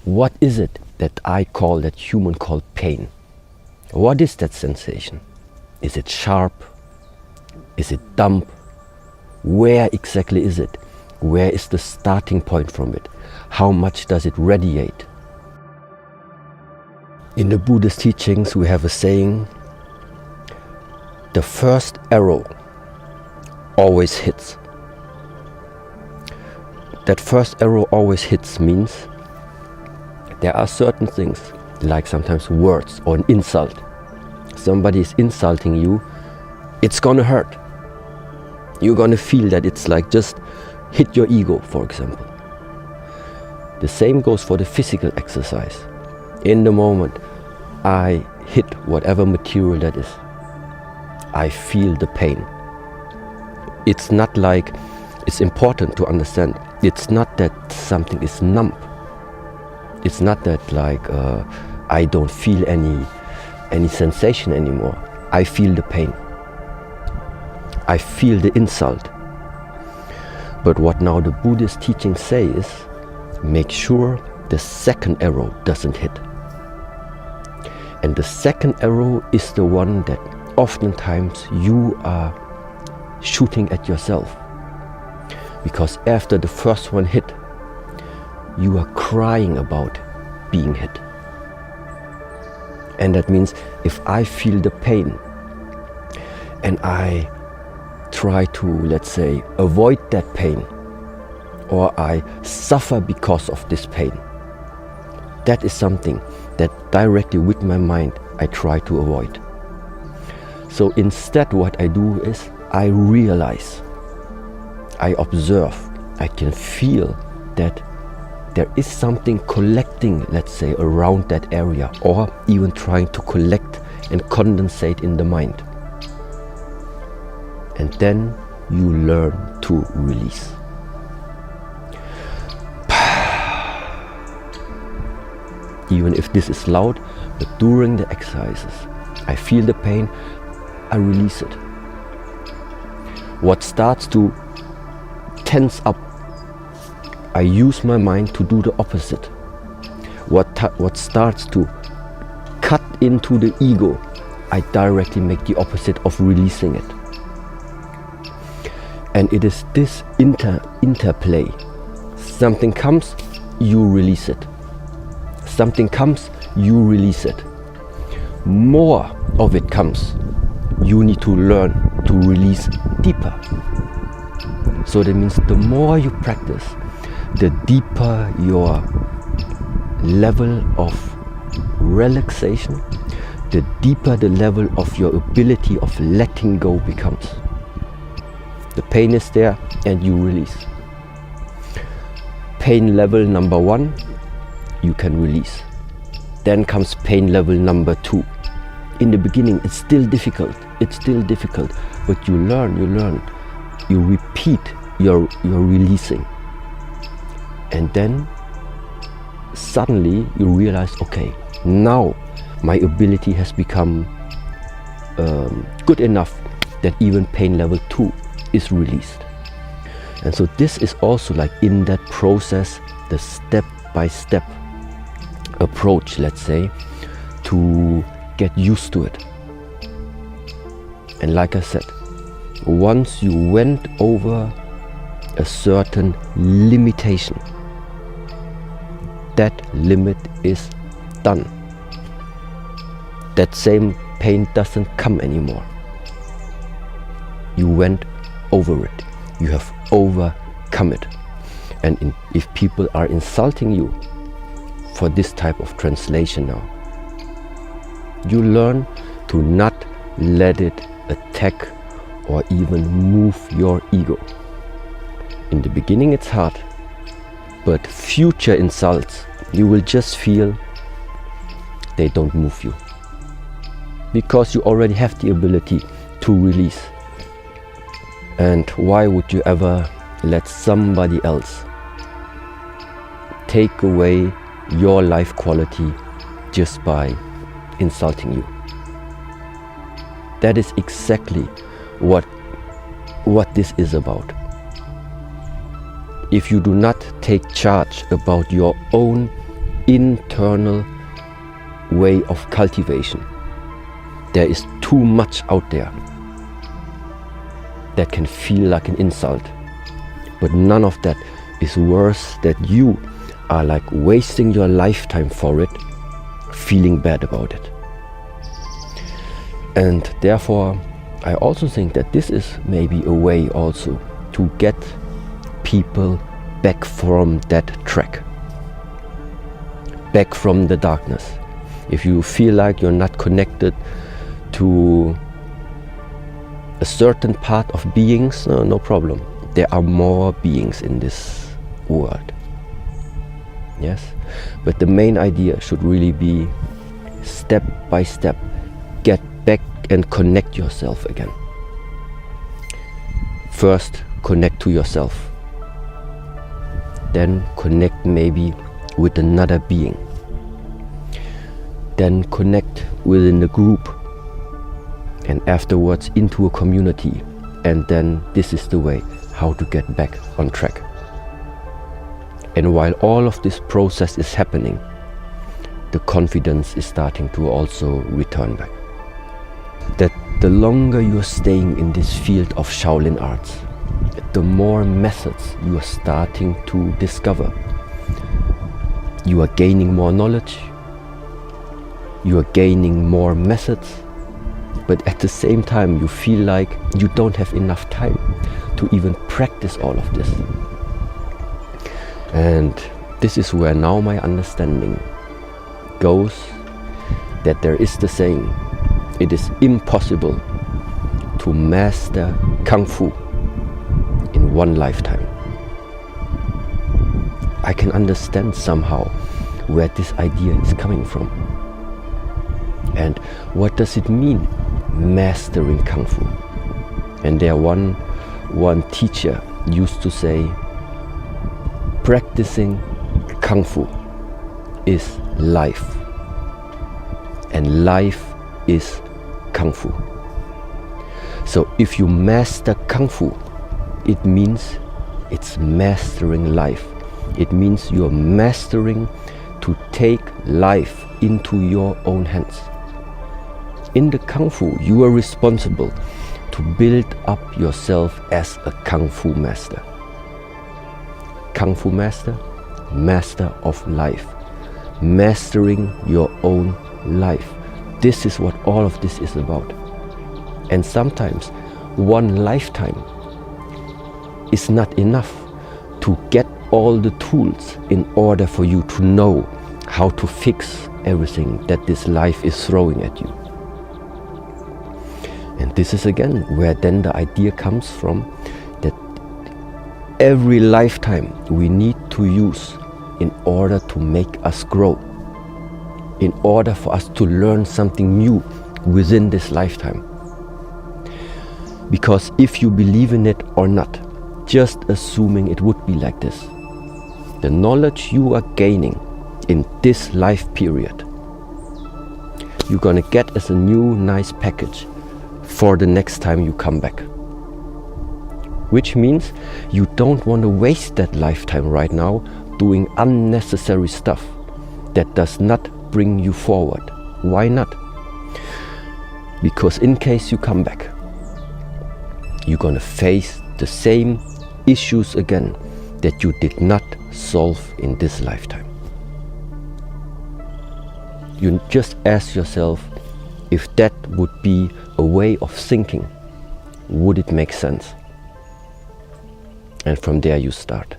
what is it that that human call pain? What is that sensation? Is it sharp? Is it dumb? Where exactly is it? Where is the starting point from it? How much does it radiate? In the Buddhist teachings, we have a saying, the first arrow always hits. That first arrow always hits means there are certain things, like sometimes words or an insult. Somebody is insulting you, it's gonna hurt. You're gonna feel that it's like just hit your ego, for example. The same goes for the physical exercise. In the moment I hit whatever material that is, I feel the pain. It's not like, it's important to understand, it's not that something is numb. It's not that like I don't feel any sensation anymore. I feel the pain. I feel the insult. But what now the Buddhist teachings say is, make sure the second arrow doesn't hit. And the second arrow is the one that oftentimes you are shooting at yourself. Because after the first one hit, you are crying about being hit. And that means if I feel the pain and I try to, let's say, avoid that pain, or I suffer because of this pain, that is something that directly with my mind I try to avoid. So instead what I do is I realize, I observe, I can feel that there is something collecting, let's say, around that area, or even trying to collect and condensate in the mind. And then you learn to release. Even if this is loud, but during the exercises, I feel the pain, I release it. What starts to tense up, I use my mind to do the opposite. What starts to cut into the ego, I directly make the opposite of releasing it. And it is this interplay. Something comes, you release it. Something comes, you release it. More of it comes, you need to learn to release deeper. So that means the more you practice, the deeper your level of relaxation, the deeper the level of your ability of letting go becomes. The pain is there and you release. Pain level number 1, you can release. Then comes pain level number 2. In the beginning it's still difficult, but you learn, you repeat your releasing. And then suddenly you realize, okay, now my ability has become good enough that even pain level 2 is released. And so this is also like in that process, the step-by-step approach, let's say, to get used to it. And like I said, once you went over a certain limitation, that limit is done. That same pain doesn't come anymore. You went over it. You have overcome it. And if people are insulting you for this type of translation now, you learn to not let it attack or even move your ego. In the beginning it's hard, but future insults, you will just feel they don't move you, because you already have the ability to release. And why would you ever let somebody else take away your life quality just by insulting you? That is exactly what this is about. If you do not take charge about your own internal way of cultivation. There is too much out there that can feel like an insult, but none of that is worse that you are like wasting your lifetime for it, feeling bad about it. And therefore I also think that this is maybe a way also to get people back from that track, back from the darkness. If you feel like you're not connected to a certain part of beings, no problem. There are more beings in this world. Yes, but the main idea should really be step by step, get back and connect yourself again. First, connect to yourself. Then connect maybe with another being. Then connect within a group, and afterwards into a community. And then this is the way how to get back on track. And while all of this process is happening, the confidence is starting to also return back. That the longer you're staying in this field of Shaolin arts, the more methods you are starting to discover. You are gaining more knowledge, you are gaining more methods, but at the same time you feel like you don't have enough time to even practice all of this. And this is where now my understanding goes, that there is the saying, it is impossible to master Kung Fu in one lifetime. I can understand somehow where this idea is coming from. And what does it mean, mastering Kung Fu? And there one teacher used to say, practicing Kung Fu is life, and life is Kung Fu. So if you master Kung Fu, it means it's mastering life. It means you're mastering to take life into your own hands. In the Kung Fu, you are responsible to build up yourself as a Kung Fu master. Kung Fu master, master of life, mastering your own life. This is what all of this is about. And sometimes one lifetime is not enough to get all the tools in order for you to know how to fix everything that this life is throwing at you. And this is again where then the idea comes from, that every lifetime we need to use in order to make us grow, in order for us to learn something new within this lifetime. Because if you believe in it or not, just assuming it would be like this, the knowledge you are gaining in this life period, you're gonna get as a new nice package for the next time you come back. Which means you don't want to waste that lifetime right now doing unnecessary stuff that does not bring you forward. Why not? Because in case you come back, you're gonna face the same issues again that you did not solve in this lifetime. You just ask yourself, if that would be a way of thinking, would it make sense? And from there you start.